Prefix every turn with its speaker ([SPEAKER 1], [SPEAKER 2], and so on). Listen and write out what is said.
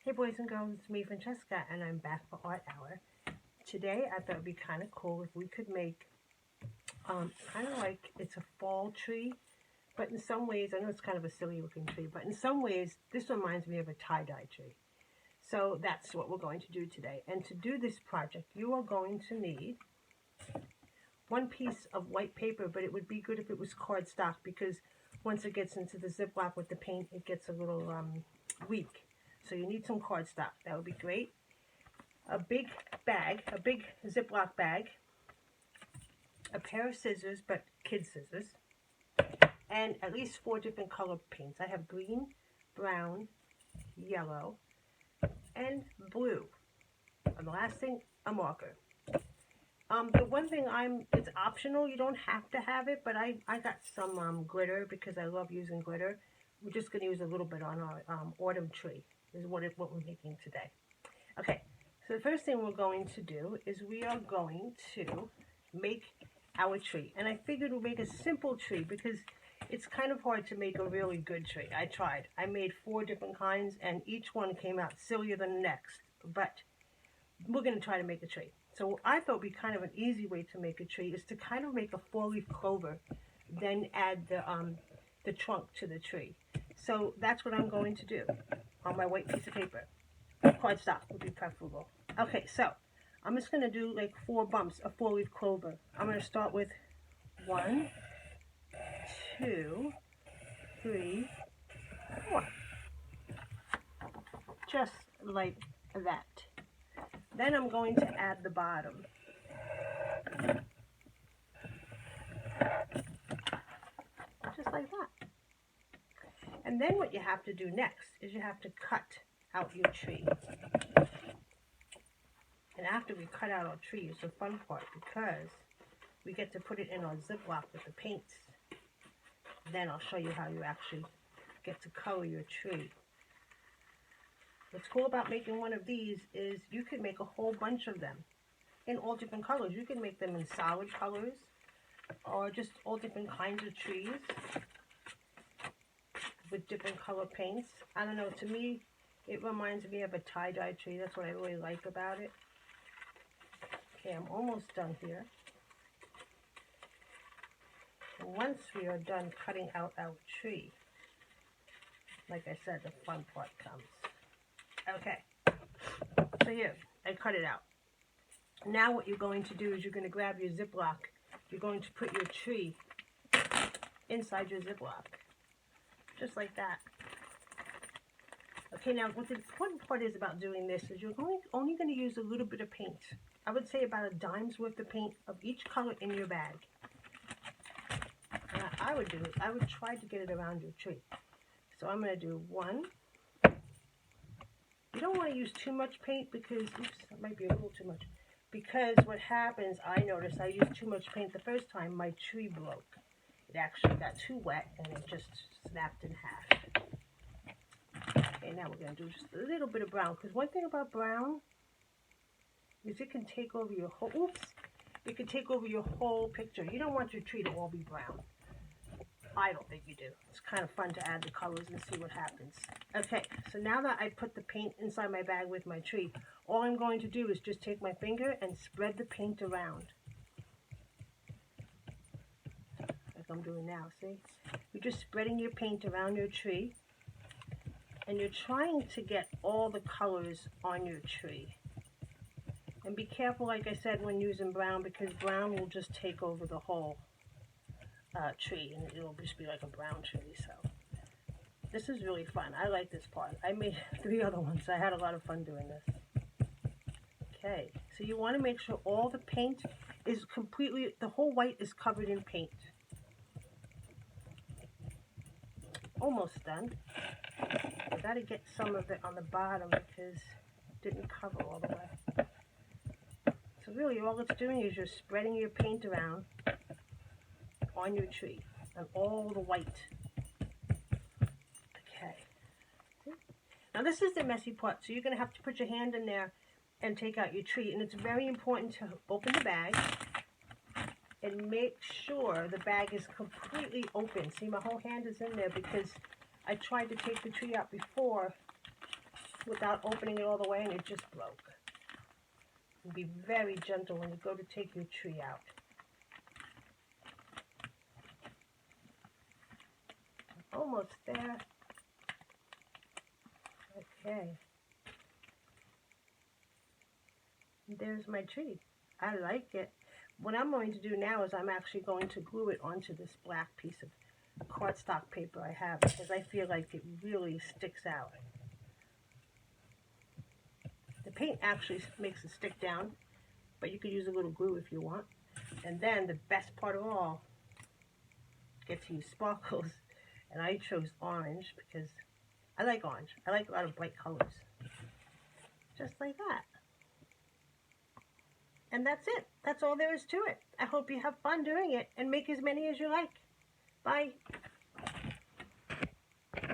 [SPEAKER 1] Hey boys and girls, it's me Francesca and I'm back for Art Hour. Today I thought it would be kind of cool if we could make kind of like it's a fall tree, but in some ways, I know it's kind of a silly looking tree, but in some ways this reminds me of a tie-dye tree. So that's what we're going to do today. And to do this project, you are going to need one piece of white paper, but it would be good if it was cardstock because once it gets into the Ziploc with the paint, it gets a little weak. So you need some cardstock. That would be great. A big bag, a big Ziploc bag, a pair of scissors, but kid scissors, and at least 4 different color paints. I have green, brown, yellow, and blue. And the last thing, a marker. The one thing it's optional, you don't have to have it, but I got some glitter because I love using glitter. We're just going to use a little bit on our autumn tree, is what we're making today. Okay, so the first thing we're going to do is we are going to make our tree. And I figured we'll make a simple tree because it's kind of hard to make a really good tree. I tried. I made 4 different kinds and each one came out sillier than the next. But we're going to try to make a tree. So I thought would be kind of an easy way to make a tree is to kind of make a 4-leaf clover, then add the trunk to the tree. So that's what I'm going to do on my white piece of paper. Cardstock would be preferable. Okay, so I'm just going to do like 4 bumps, a 4-leaf clover. I'm going to start with 1, 2, 3, 4. Just like that. Then I'm going to add the bottom. Just like that. And then what you have to do next is you have to cut out your tree. And after we cut out our tree is the fun part because we get to put it in our Ziploc with the paints. Then I'll show you how you actually get to color your tree. What's cool about making one of these is you can make a whole bunch of them in all different colors. You can make them in solid colors or just all different kinds of trees with different color paints. I don't know, to me, it reminds me of a tie-dye tree. That's what I really like about it. Okay, I'm almost done here. And once we are done cutting out our tree, like I said, the fun part comes. Okay, so here, I cut it out. Now what you're going to do is you're going to grab your Ziploc. You're going to put your tree inside your Ziploc, just like that. Okay, now what the important part is about doing this is you're only going to use a little bit of paint. I would say about a dime's worth of paint of each color in your bag. And what I would do is I would try to get it around your tree. So I'm going to do 1. You don't want to use too much paint because, oops, that might be a little too much. Because what happens, I noticed I used too much paint the first time, my tree broke. It actually got too wet and it just snapped in half. Okay, now we're going to do just a little bit of brown. Because one thing about brown is it can take over your whole, oops, it can take over your whole picture. You don't want your tree to all be brown. I don't think you do. It's kind of fun to add the colors and see what happens. Okay, so now that I put the paint inside my bag with my tree, all I'm going to do is just take my finger and spread the paint around. Like I'm doing now, see? You're just spreading your paint around your tree, and you're trying to get all the colors on your tree. And be careful, like I said, when using brown, because brown will just take over the whole tree, and it'll just be like a brown tree. So this is really fun. I like this part. I made 3 other ones. I had a lot of fun doing this. Okay, so you want to make sure all the paint is completely, the whole white is covered in paint. Almost done. I got to get some of it on the bottom because it didn't cover all the way. So really all it's doing is you're spreading your paint around on your tree and all the white. Okay. Now this is the messy part, so you're going to have to put your hand in there and take out your tree. And it's very important to open the bag and make sure the bag is completely open. See, my whole hand is in there because I tried to take the tree out before without opening it all the way, and it just broke. And be very gentle when you go to take your tree out. Almost there. Okay. There's my tree. I like it. What I'm going to do now is I'm actually going to glue it onto this black piece of cardstock paper I have, because I feel like it really sticks out. The paint actually makes it stick down, but you could use a little glue if you want. And then the best part of all, get to use sparkles. And I chose orange because I like orange. I like a lot of bright colors. Just like that. And that's it. That's all there is to it. I hope you have fun doing it and make as many as you like. Bye.